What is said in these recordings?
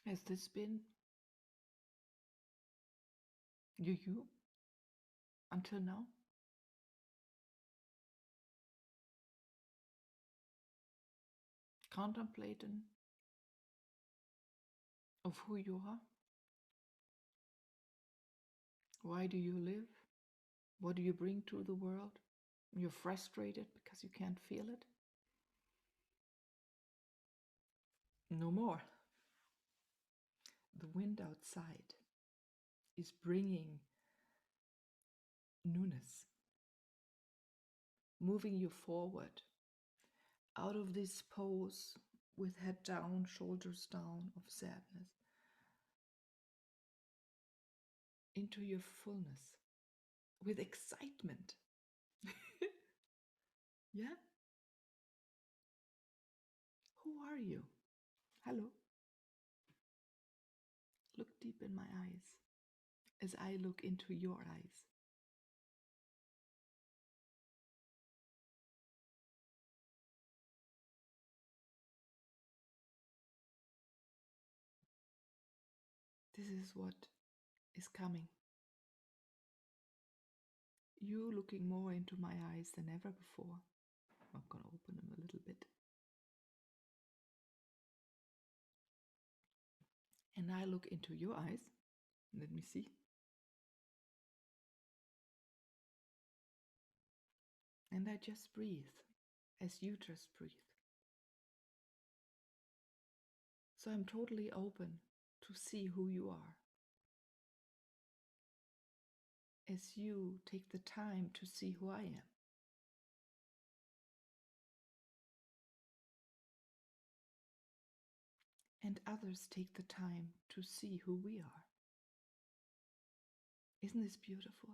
Has this been you until now? Contemplating of who you are? Why do you live? What do you bring to the world? You're frustrated because you can't feel it? No more. The wind outside is bringing newness, moving you forward out of this pose with head down, shoulders down of sadness into your fullness with excitement. Yeah? Who are you? Hello. Look deep in my eyes as I look into your eyes. This is what is coming. You looking more into my eyes than ever before. I'm going to open them a little bit. And I look into your eyes. Let me see. And I just breathe as you just breathe. So I'm totally open to see who you are. As you take the time to see who I am. And others take the time to see who we are. Isn't this beautiful?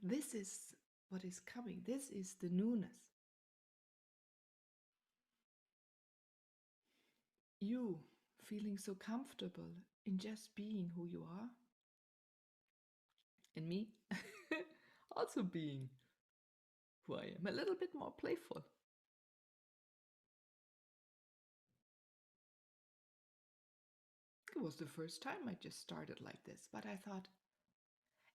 This is what is coming. This is the newness. You feeling so comfortable in just being who you are. And me also being who I am. A little bit more playful. It was the first time I just started like this, but I thought,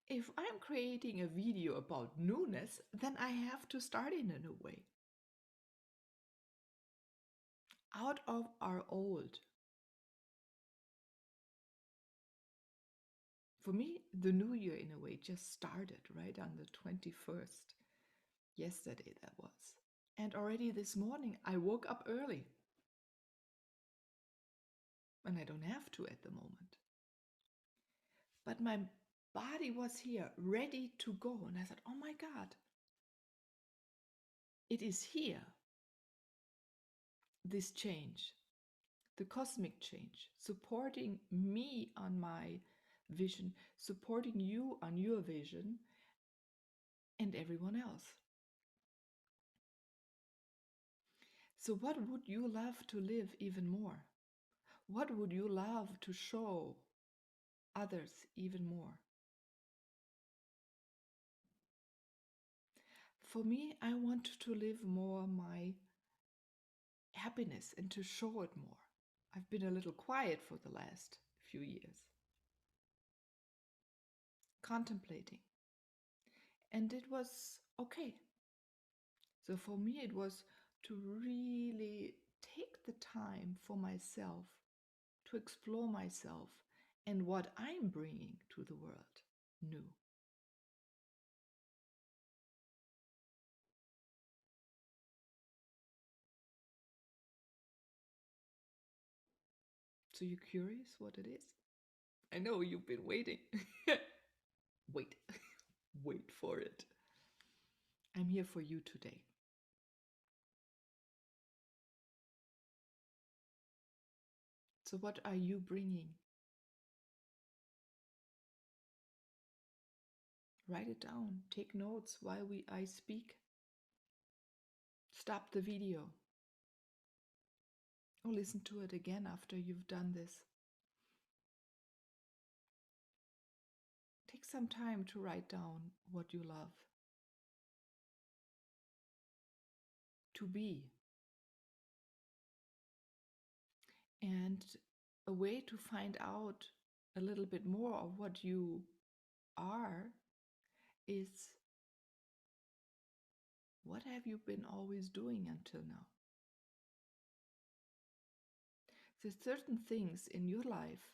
if I'm creating a video about newness, then I have to start in a new way. Out of our old. For me, the new year in a way just started right on the 21st. Yesterday that was. And already this morning I woke up early. And I don't have to at the moment. But my body was here, ready to go. And I thought, oh my God, it is here, this change, the cosmic change, supporting me on my vision, supporting you on your vision, and everyone else. So what would you love to live even more? What would you love to show others even more? For me, I want to live more my happiness and to show it more. I've been a little quiet for the last few years, contemplating. And it was okay. So for me, it was to really take the time for myself, to explore myself and what I'm bringing to the world new. So you're curious what it is? I know you've been waiting. Wait, wait for it. I'm here for you today. So what are you bringing? Write it down. Take notes while I speak. Stop the video. Or listen to it again after you've done this. Take some time to write down what you love. To be. And a way to find out a little bit more of what you are is, what have you been always doing until now? There's certain things in your life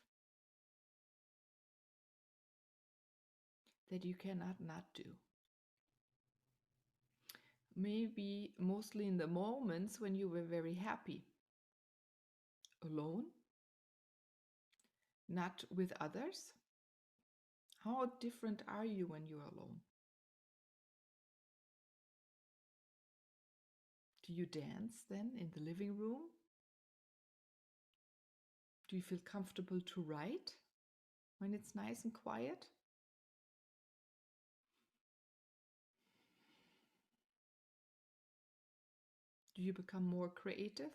that you cannot not do. Maybe mostly in the moments when you were very happy, alone, not with others. How different are you when you're alone? Do you dance then in the living room? Do you feel comfortable to write when it's nice and quiet? Do you become more creative?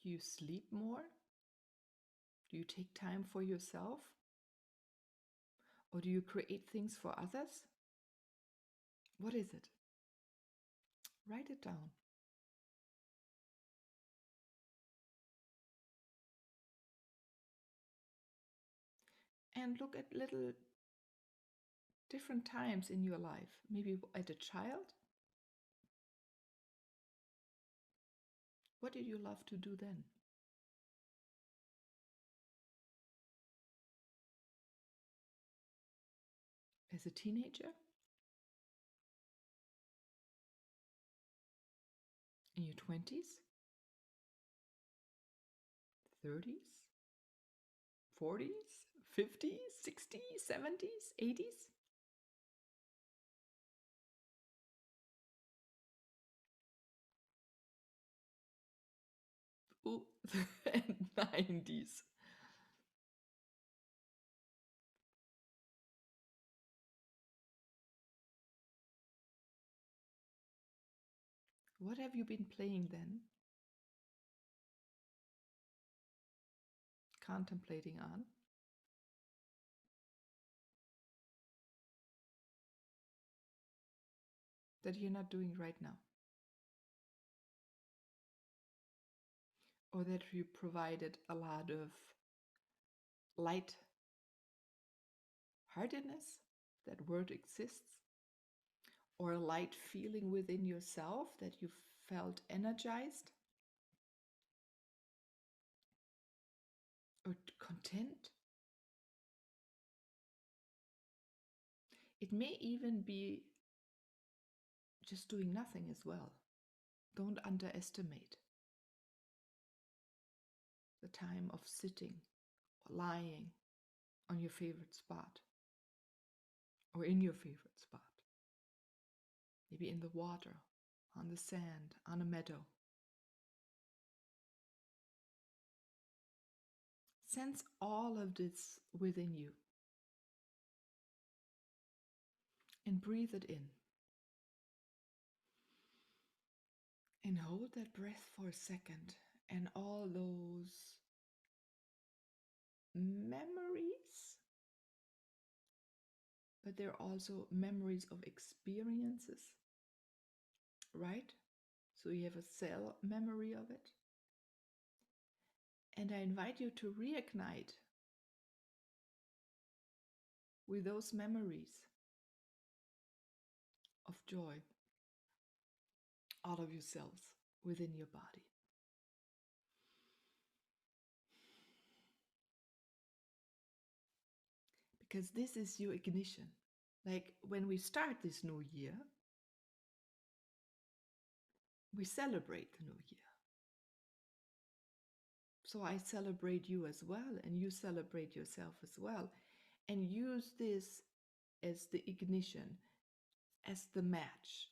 Do you sleep more? Do you take time for yourself? Or do you create things for others? What is it? Write it down. And look at little different times in your life. Maybe as a child. What did you love to do then? As a teenager? In your 20s? 30s? 40s? 50s? 60s? 70s? 80s? Ooh, and 90s. What have you been playing then? Contemplating on? That you're not doing right now? Or that you provided a lot of light heartedness, that word exists, or a light feeling within yourself that you felt energized or content. It may even be just doing nothing as well. Don't underestimate the time of sitting or lying on your favorite spot or in your favorite spot. Maybe in the water, on the sand, on a meadow. Sense all of this within you and breathe it in. And hold that breath for a second, and all those memories, but they're also memories of experiences, right? So you have a cell memory of it. And I invite you to reignite with those memories of joy, all of yourselves within your body. Because this is your ignition. Like when we start this new year, we celebrate the new year. So I celebrate you as well, and you celebrate yourself as well. And use this as the ignition, as the match.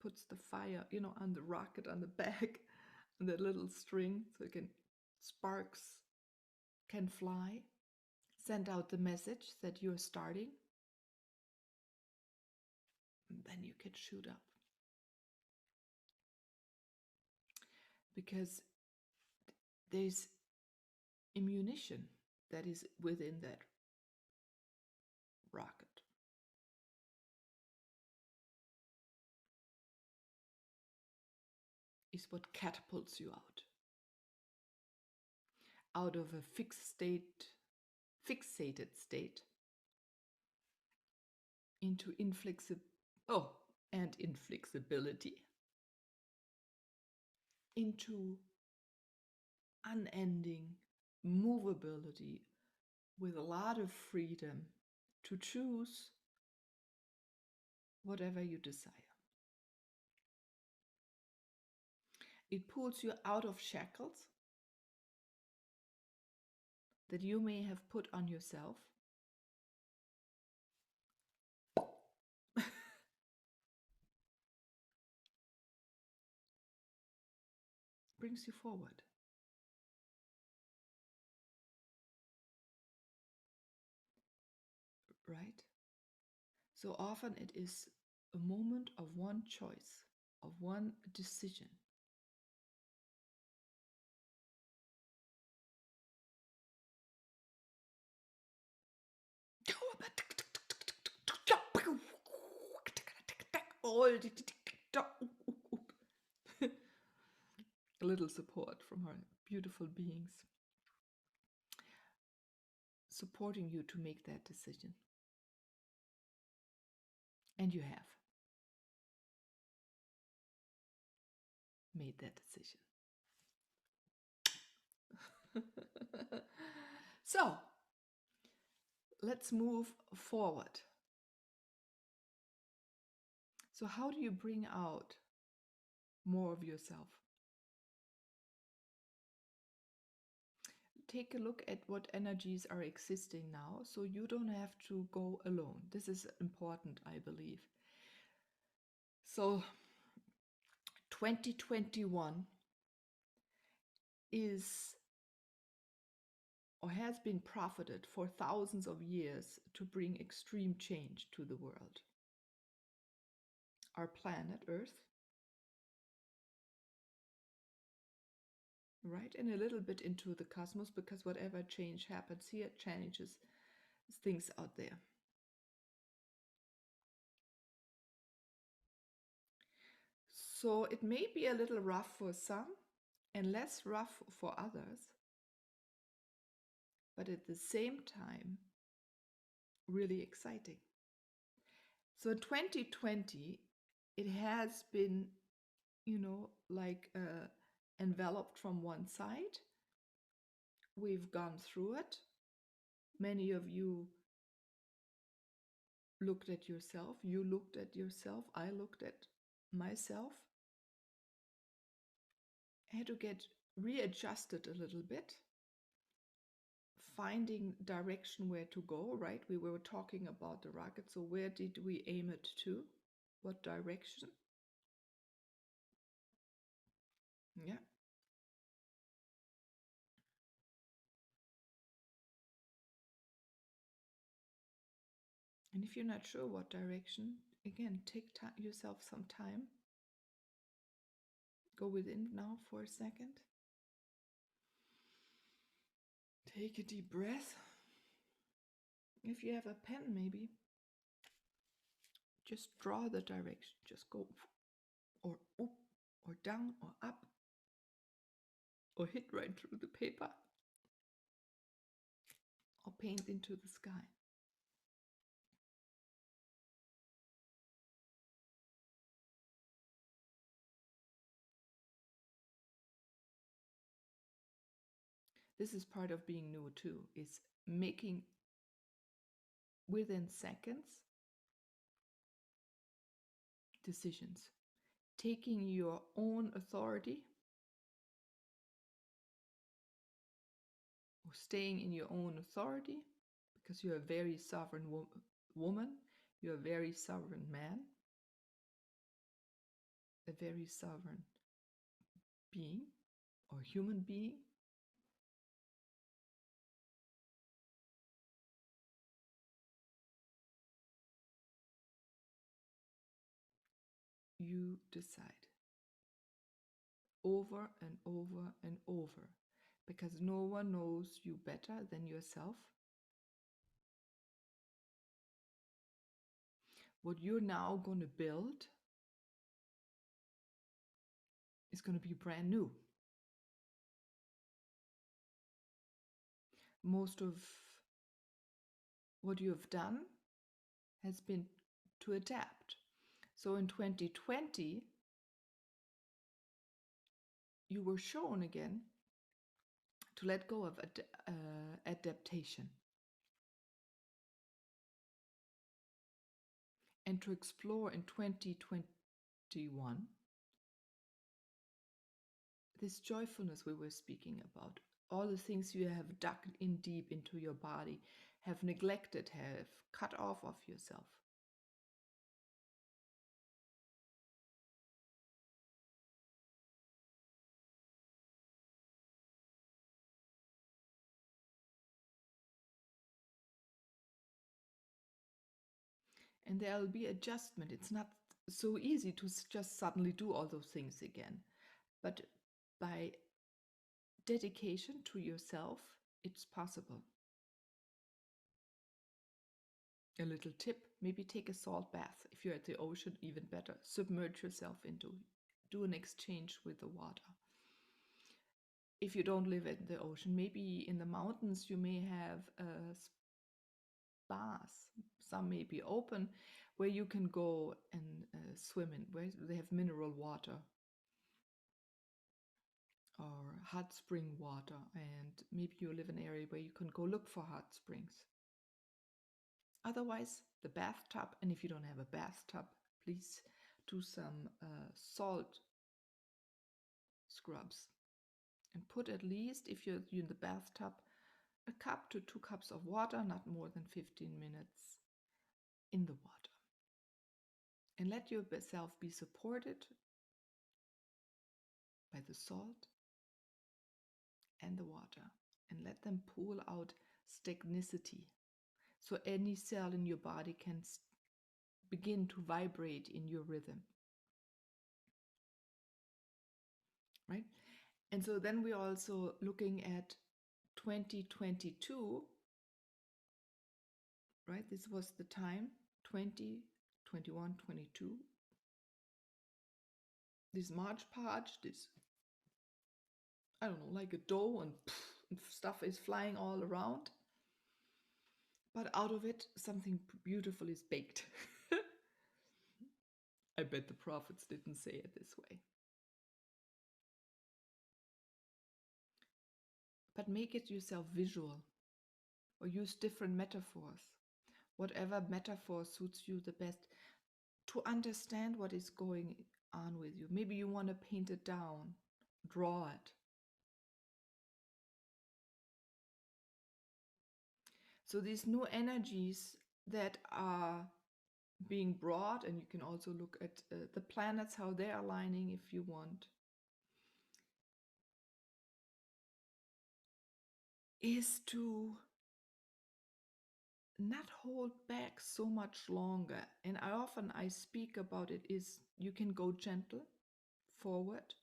Puts the fire, on the rocket on the back, on the little string, so sparks can fly. Send out the message that you're starting. And then you can shoot up. Because there's ammunition that is within that rocket. is what catapults you out of a fixated state into inflexibility, into unending movability with a lot of freedom to choose whatever you desire. It pulls you out of shackles that you may have put on yourself. Brings you forward. Right? So often it is a moment of one choice, of one decision. A little support from our beautiful beings supporting you to make that decision. And you have made that decision. So, let's move forward. So, how do you bring out more of yourself? Take a look at what energies are existing now, so you don't have to go alone. This is important, I believe. So 2021 is or has been profited for thousands of years to bring extreme change to the world. Our planet Earth, right? And a little bit into the cosmos, because whatever change happens here changes things out there. So it may be a little rough for some and less rough for others, but at the same time, really exciting. So 2020, it has been, like enveloped from one side. We've gone through it. Many of you looked at yourself. You looked at yourself. I looked at myself. I had to get readjusted a little bit, finding direction where to go, right? We were talking about the rocket. So where did we aim it to? What direction? Yeah. And if you're not sure what direction, again, take yourself some time. Go within now for a second. Take a deep breath. If you have a pen, maybe just draw the direction. Just go or up or down or up or hit right through the paper or paint into the sky. This is part of being new too, is making within seconds decisions, taking your own authority or staying in your own authority, because you're a very sovereign woman, you're a very sovereign man, a very sovereign being or human being. You decide over and over and over, because no one knows you better than yourself. What you're now going to build is going to be brand new. Most of what you have done has been to adapt. So in 2020, you were shown again to let go of adaptation and to explore in 2021 this joyfulness we were speaking about. All the things you have dug in deep into your body, have neglected, have cut off of yourself. And there'll be adjustment. It's not so easy to just suddenly do all those things again. But by dedication to yourself, it's possible. A little tip, maybe take a salt bath. If you're at the ocean, even better. Submerge yourself into, do an exchange with the water. If you don't live at the ocean, maybe in the mountains you may have spas. Some may be open where you can go and swim in, where they have mineral water or hot spring water, and maybe you live in an area where you can go look for hot springs. Otherwise, the bathtub, and if you don't have a bathtub, please do some salt scrubs and put at least, if you're in the bathtub, a cup to 2 cups of water, not more than 15 minutes in the water. And let yourself be supported by the salt and the water, and let them pull out stagnicity. So any cell in your body can begin to vibrate in your rhythm. Right? And so then we're also looking at 2022, right? This was the time, 20, 21, 22. This March part, this, I don't know, like a dough and stuff is flying all around. But out of it, something beautiful is baked. I bet the prophets didn't say it this way. But make it yourself visual, or use different metaphors. Whatever metaphor suits you the best, to understand what is going on with you. Maybe you want to paint it down, draw it. So these new energies that are being brought, and you can also look at the planets, how they're aligning if you want, is to not hold back so much longer. And I speak about it is you can go gentle forward,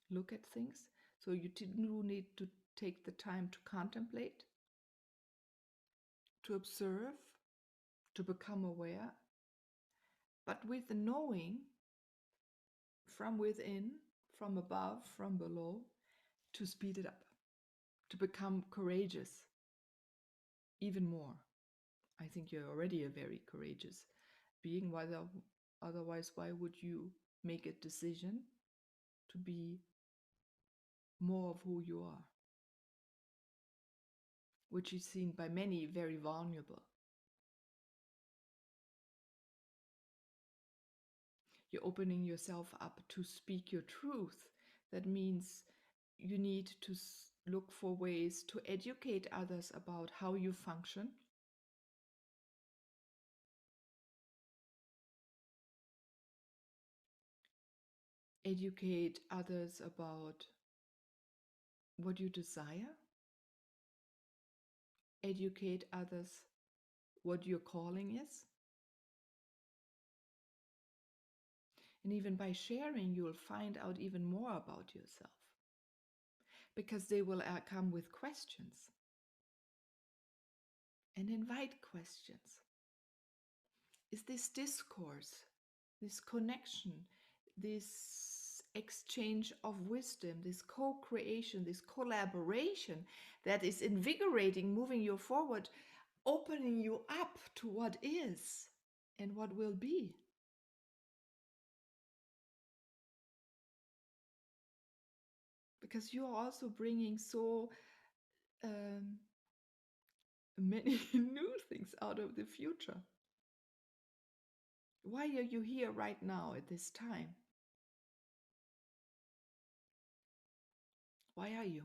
look at things. So you do need to take the time to contemplate, to observe, to become aware, but with the knowing from within, from above, from below, to speed it up, to become courageous even more. I think you're already a very courageous being. Otherwise, why would you make a decision to be more of who you are? Which is seen by many very vulnerable. You're opening yourself up to speak your truth. That means you need to look for ways to educate others about how you function. Educate others about what you desire. Educate others what your calling is. And even by sharing, you will find out even more about yourself, because they will come with questions and invite questions. Is this discourse, this connection, this exchange of wisdom, this co-creation, this collaboration that is invigorating, moving you forward, opening you up to what is and what will be. Because you are also bringing so many new things out of the future. Why are you here right now at this time? Why are you?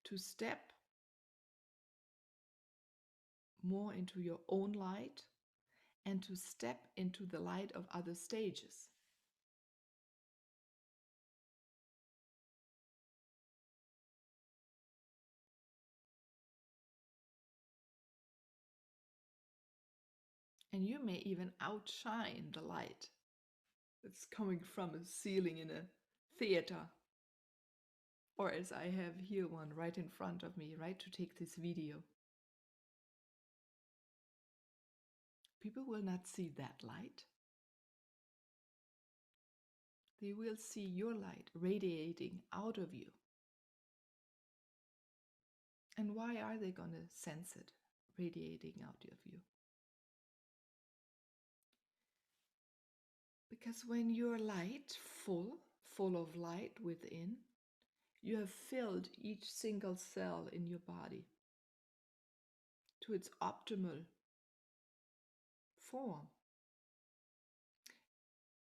To step more into your own light and to step into the light of other stages. And you may even outshine the light that's coming from a ceiling in a theater. Or as I have here one right in front of me, right, to take this video. People will not see that light. They will see your light radiating out of you. And why are they going to sense it radiating out of you? Because when you're light, full of light within, you have filled each single cell in your body to its optimal form.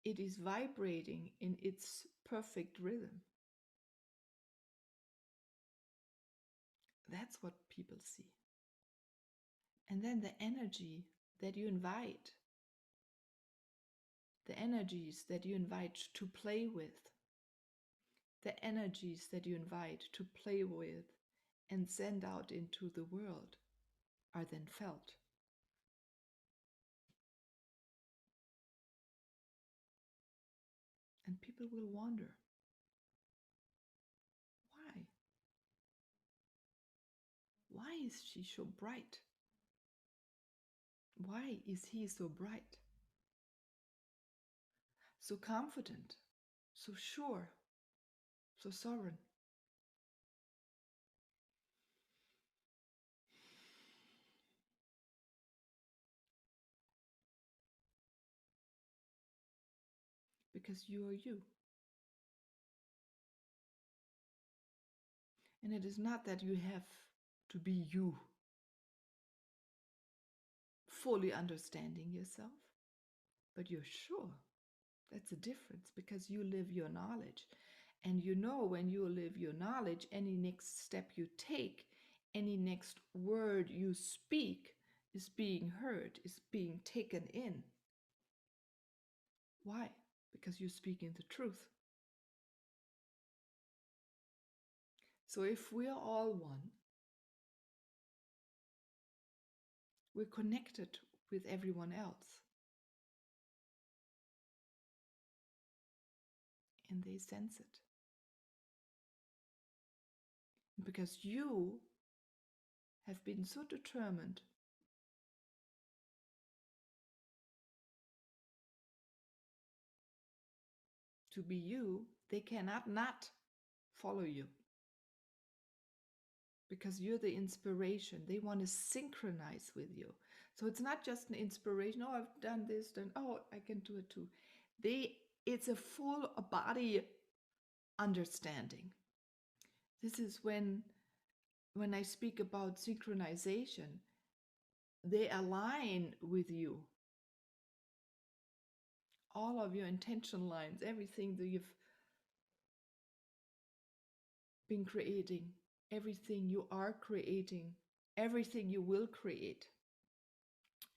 It is vibrating in its perfect rhythm. That's what people see. And then the energy that you invite, the energies that you invite to play with, the energies that you invite to play with and send out into the world are then felt. And people will wonder, why? Why is she so bright? Why is he so bright? So confident, so sure, so sovereign. Because you are you. And it is not that you have to be you, fully understanding yourself, but you're sure. That's a difference, because you live your knowledge. And you know, when you live your knowledge, any next step you take, any next word you speak is being heard, is being taken in. Why? Because you're speaking the truth. So if we're all one, we're connected with everyone else. And they sense it. Because you have been so determined to be you, they cannot not follow you. Because you're the inspiration. They want to synchronize with you. So it's not just an inspiration, oh, I've done this, then, oh, I can do it too. It's a full body understanding. This is when I speak about synchronization, they align with you. All of your intention lines, everything that you've been creating, everything you are creating, everything you will create.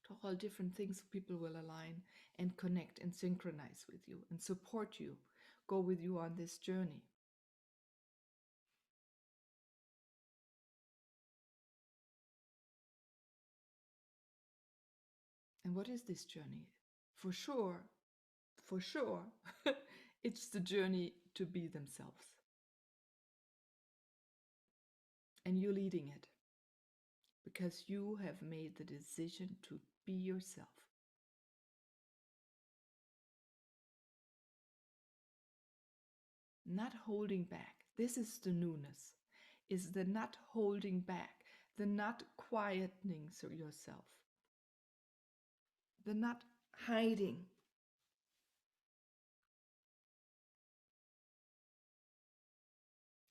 To all different things, people will align and connect and synchronize with you and support you, go with you on this journey. And what is this journey? For sure, it's the journey to be themselves. And you're leading it because you have made the decision to be yourself. not holding back. This is the newness, is the not holding back, the not quietening yourself, the not hiding.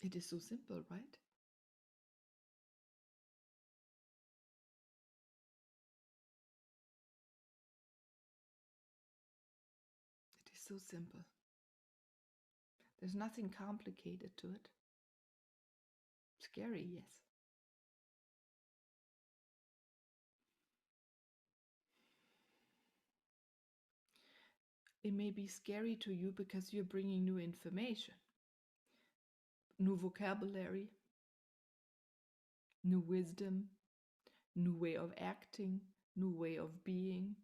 It is so simple, right? It is so simple. There's nothing complicated to it. Scary, yes. It may be scary to you because you're bringing new information, new vocabulary, new wisdom, new way of acting, new way of being.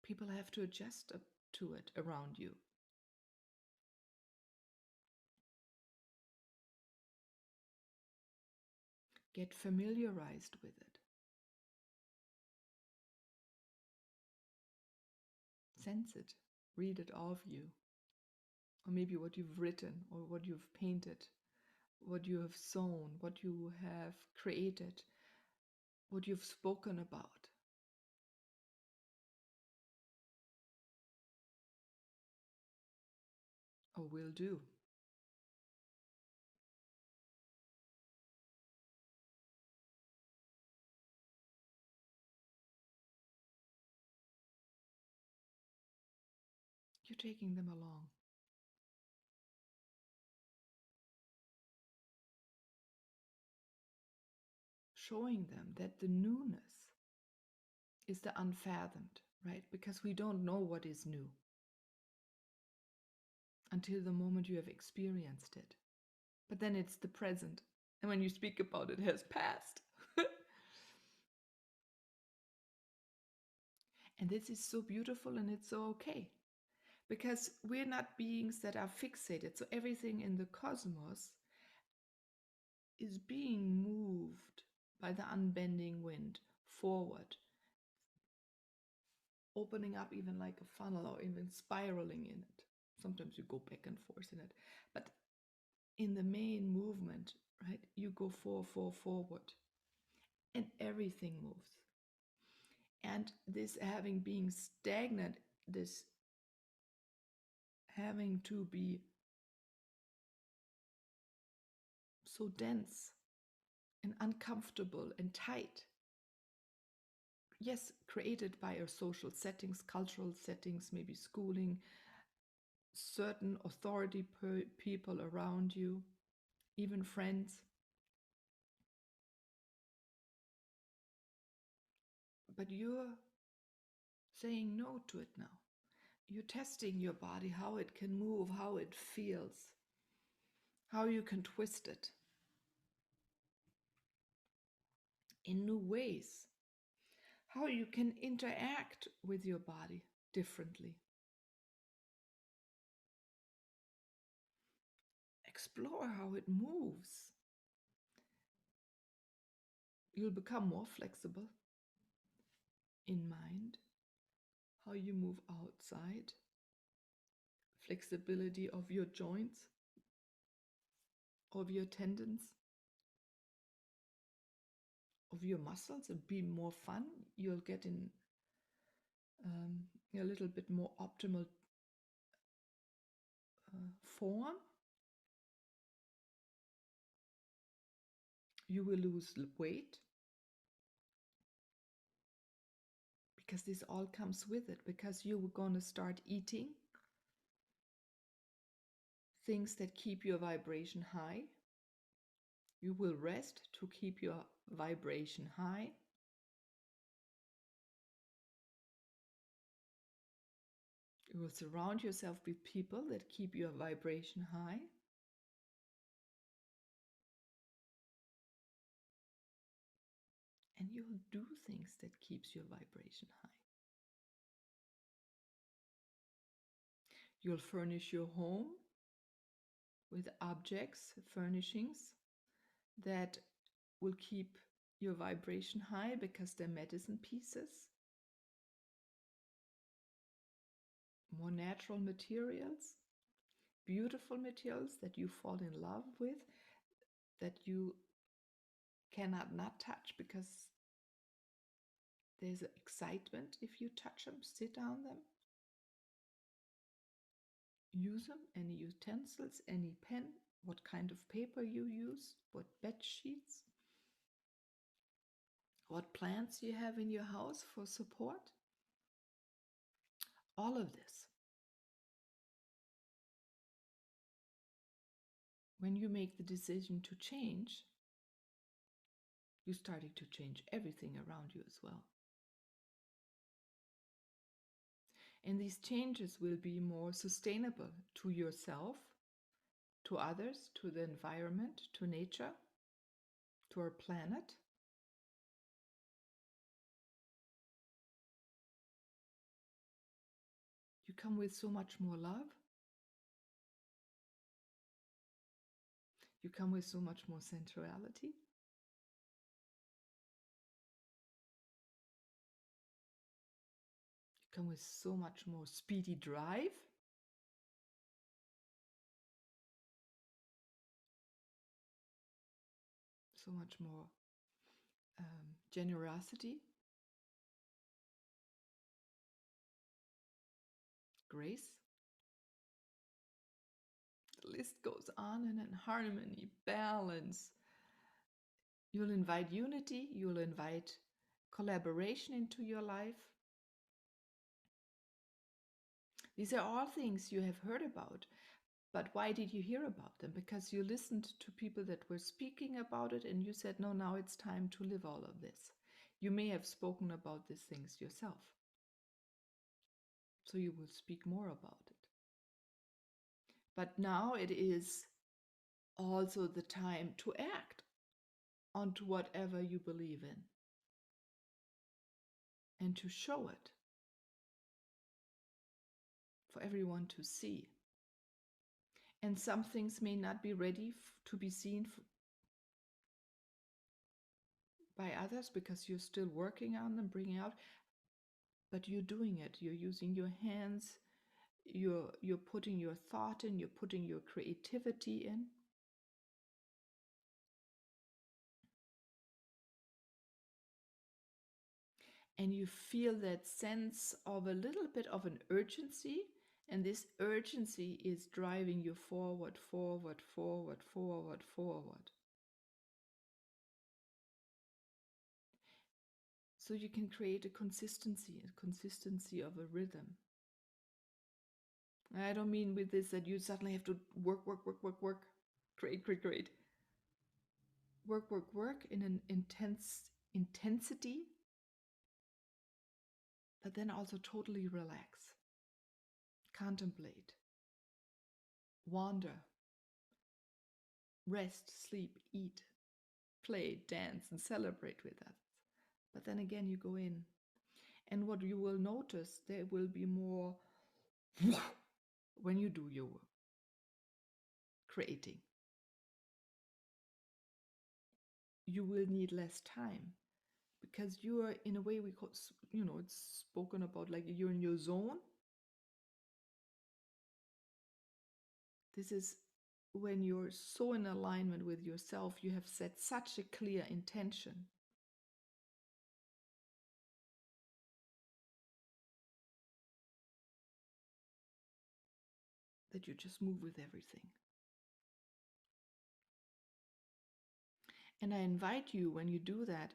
People have to adjust to it around you. Get familiarized with it. Sense it. Read it of you. Or maybe what you've written, or what you've painted, what you have sown, what you have created, what you've spoken about. Or will do. You're taking them along. Showing them that the newness is the unfathomed, right? Because we don't know what is new until the moment you have experienced it. But then it's the present. And when you speak about it, it has passed. And this is so beautiful, and it's so okay. Because we're not beings that are fixated. So everything in the cosmos is being moved by the unbending wind forward, opening up even like a funnel, or even spiraling in it. Sometimes you go back and forth in it. But in the main movement, right, you go forward. And everything moves. And this having being stagnant, this having to be so dense and uncomfortable and tight. Yes, created by our social settings, cultural settings, maybe schooling, certain authority people around you, even friends. But you're saying no to it now. You're testing your body, how it can move, how it feels, how you can twist it in new ways, how you can interact with your body differently. Explore how it moves. You'll become more flexible in mind, how you move outside, flexibility of your joints, of your tendons, of your muscles. It'll be more fun. You'll get in a little bit more optimal form. You will lose weight, because this all comes with it, because you're going to start eating things that keep your vibration high. You will rest to keep your vibration high. You will surround yourself with people that keep your vibration high. And you'll do things that keeps your vibration high. You'll furnish your home with objects, furnishings that will keep your vibration high, because they're medicine pieces, more natural materials, beautiful materials that you fall in love with, that you cannot not touch because there's excitement if you touch them, sit on them, use them, any utensils, any pen, what kind of paper you use, what bed sheets, what plants you have in your house for support. All of this. When you make the decision to change, you're starting to change everything around you as well. And these changes will be more sustainable to yourself, to others, to the environment, to nature, to our planet. You come with so much more love. You come with so much more sensuality. You come with so much more speedy drive. So much more generosity, grace. The list goes on, and in harmony, balance. You'll invite unity, you'll invite collaboration into your life. These are all things you have heard about. But why did you hear about them? Because you listened to people that were speaking about it and you said, no, now it's time to live all of this. You may have spoken about these things yourself. So you will speak more about it. But now it is also the time to act onto whatever you believe in and to show it for everyone to see. And some things may not be ready to be seen by others because you're still working on them, bringing out, but you're doing it. You're using your hands, you're putting your thought in, you're putting your creativity in. And you feel that sense of a little bit of an urgency, and this urgency is driving you forward, forward, forward, forward, forward. So you can create a consistency of a rhythm. I don't mean with this that you suddenly have to work, create. Work in an intensity, but then also totally relax, contemplate, wander, rest, sleep, eat, play, dance, and celebrate with us. But then again, you go in. And what you will notice, there will be more when you do your creating. You will need less time because you are, in a way, it's spoken about like you're in your zone. This is when you're so in alignment with yourself, you have set such a clear intention. That you just move with everything. And I invite you, when you do that,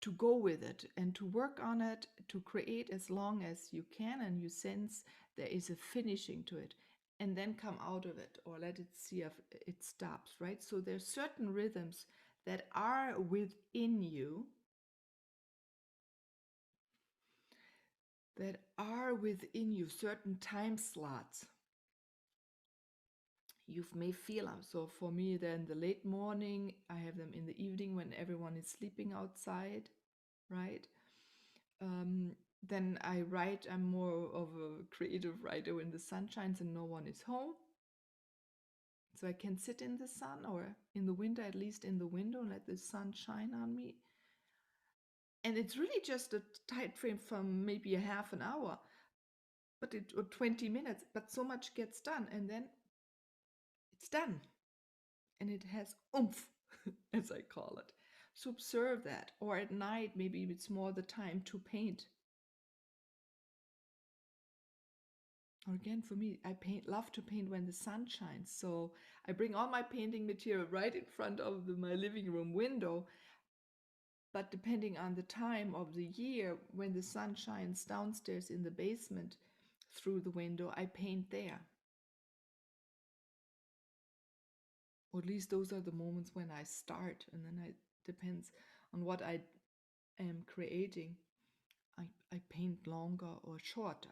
to go with it and to work on it, to create as long as you can, and you sense there is a finishing to it, and then come out of it or let it see if it stops, right? So there's certain rhythms that are within you, certain time slots. You may feel them. So for me, they're in the late morning. I have them in the evening when everyone is sleeping outside, right? Then I write. I'm more of a creative writer when the sun shines and no one is home. So I can sit in the sun, or in the winter, at least in the window, and let the sun shine on me. And it's really just a time frame from maybe a half an hour, or 20 minutes, but so much gets done. And then It's done. And it has oomph, as I call it. So observe that. Or at night, maybe it's more the time to paint. Or again, for me, I love to paint when the sun shines. So I bring all my painting material right in front of my living room window. But depending on the time of the year, when the sun shines downstairs in the basement through the window, I paint there. Or at least those are the moments when I start, and then it depends on what I am creating. I paint longer or shorter.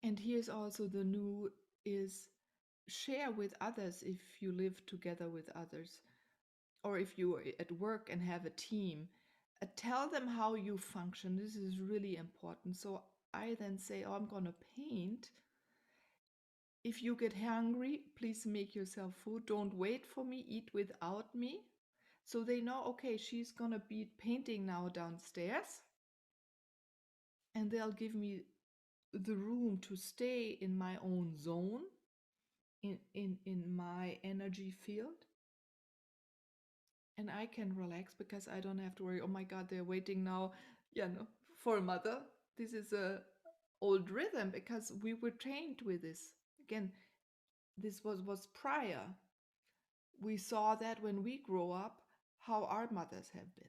And here's also the new is share with others if you live together with others, or if you're at work and have a team. Tell them how you function. This is really important. So I then say, oh, I'm going to paint. If you get hungry, please make yourself food. Don't wait for me. Eat without me. So they know, okay, she's going to be painting now downstairs. And they'll give me the room to stay in my own zone, in my energy field. And I can relax because I don't have to worry, oh my God, they're waiting now, for a mother. This is a old rhythm because we were trained with this. Again, this was prior. We saw that when we grow up, how our mothers have been.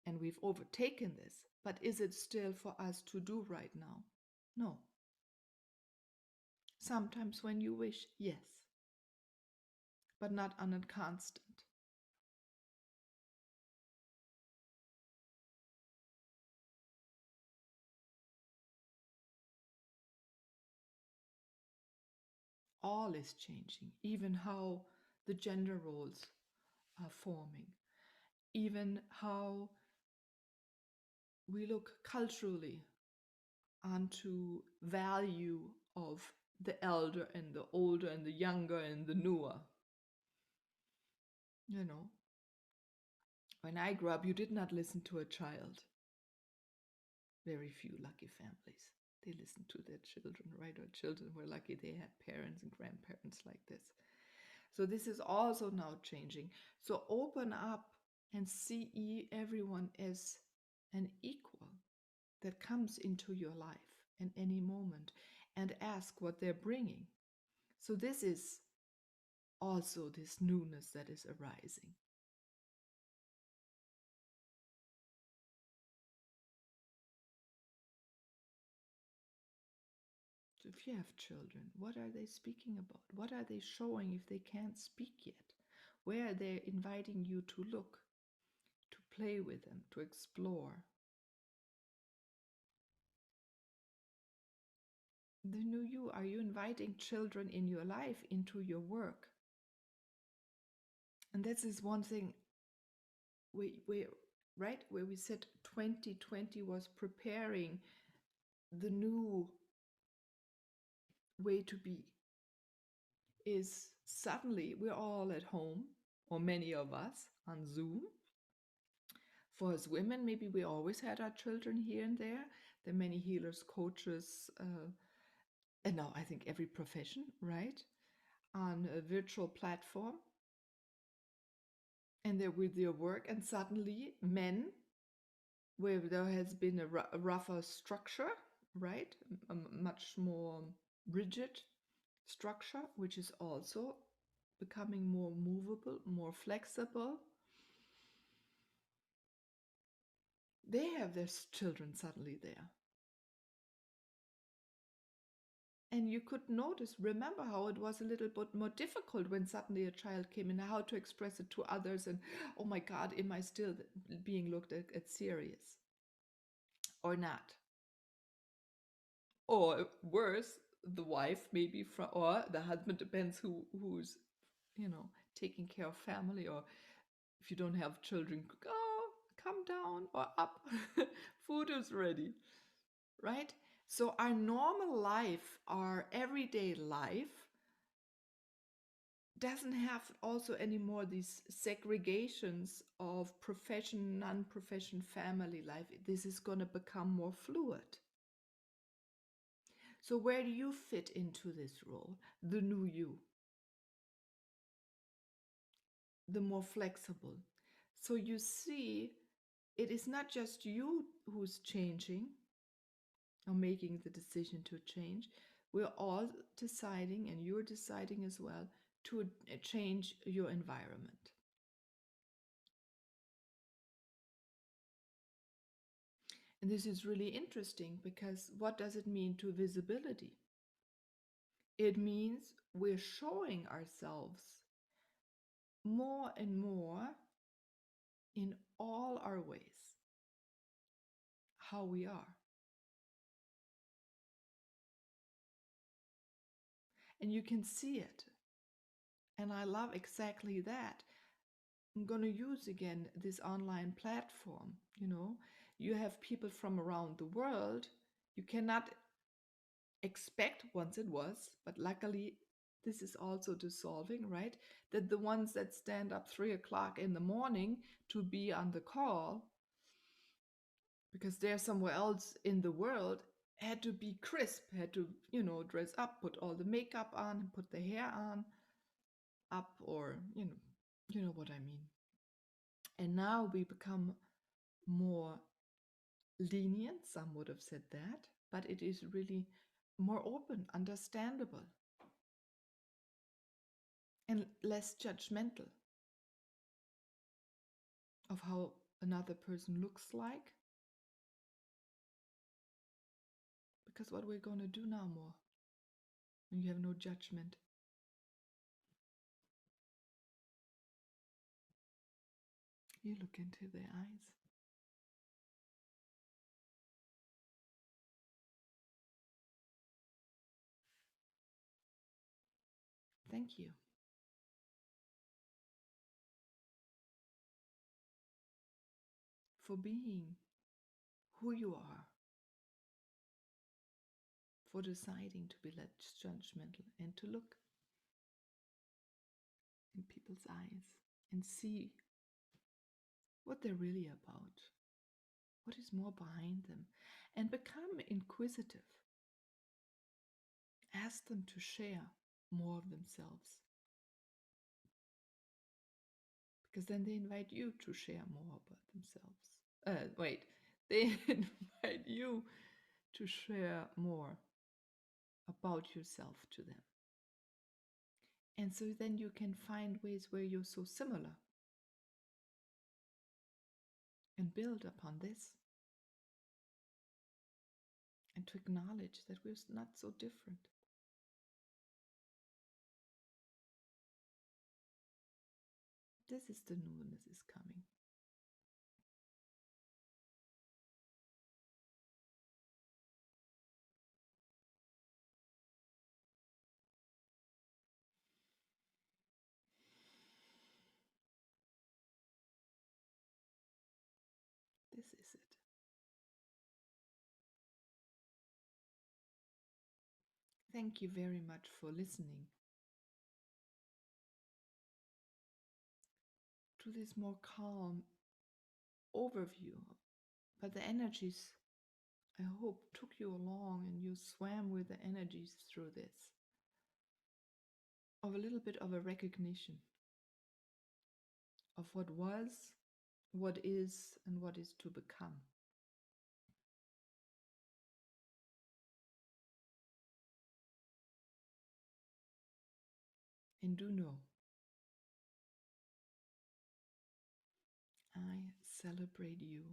And we've overtaken this. But is it still for us to do right now? No. Sometimes when you wish, yes. But not on a constant. All is changing, even how the gender roles are forming, even how we look culturally onto value of the elder and the older and the younger and the newer. When I grew up, you did not listen to a child. Very few lucky families. They listened to their children, right? Or children were lucky they had parents and grandparents like this. So this is also now changing. So open up and see everyone as an equal that comes into your life in any moment, and ask what they're bringing. So this is also this newness that is arising. So if you have children, what are they speaking about? What are they showing if they can't speak yet? Where are they inviting you to look, to play with them, to explore? The new you, are you inviting children in your life into your work? And this is one thing where we said 2020 was preparing the new way to be, is suddenly we're all at home, or many of us on Zoom. For us women, maybe we always had our children here and there. There are many healers, coaches, and now I think every profession, right, on a virtual platform. And they're with their work, and suddenly men, where there has been a rougher structure, right, a much more rigid structure, which is also becoming more movable, more flexible. They have their children suddenly there. And you could remember how it was a little bit more difficult when suddenly a child came in, how to express it to others, and oh my God, am I still being looked at serious or not? Or worse, the wife maybe or the husband, depends who's taking care of family, or if you don't have children, come down or up. Food is ready, right? So our normal life, our everyday life, doesn't have also anymore these segregations of profession, non-profession, family life. This is going to become more fluid. So where do you fit into this role? The new you, the more flexible. So you see, it is not just you who's changing or making the decision to change. We're all deciding, and you're deciding as well, to change your environment. And this is really interesting because what does it mean to visibility? It means we're showing ourselves more and more in all our ways, how we are. And you can see it. And I love exactly that. I'm going to use again this online platform. You have people from around the world. You cannot expect, once it was, but luckily this is also dissolving, right? That the ones that stand up 3 o'clock in the morning to be on the call because they're somewhere else in the world had to be crisp, had to, dress up, put all the makeup on, put the hair on up, or you know what I mean. And now we become more lenient, some would have said that, but it is really more open, understandable, and less judgmental of how another person looks like. Because what we're going to do now more, when you have no judgment. You look into their eyes. Thank you. For being who you are, for deciding to be less judgmental and to look in people's eyes and see what they're really about, what is more behind them, and become inquisitive. Ask them to share more of themselves, because then they invite you to share more about themselves. They invite you to share more about yourself to them. And so then you can find ways where you're so similar and build upon this. And to acknowledge that we're not so different. This is the newness is coming. This is it. Thank you very much for listening to this more calm overview. But the energies, I hope, took you along and you swam with the energies through this. Of a little bit of a recognition of what was, what is, and what is to become. And do know, I celebrate you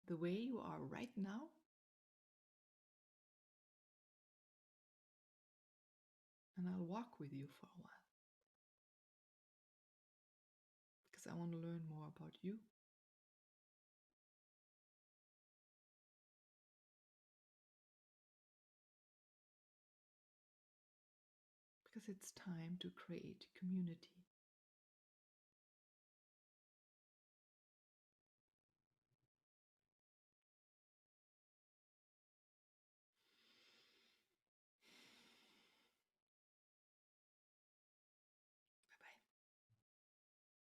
the way you are right now, and I'll walk with you for a while because I want to learn more about you. Because it's time to create community.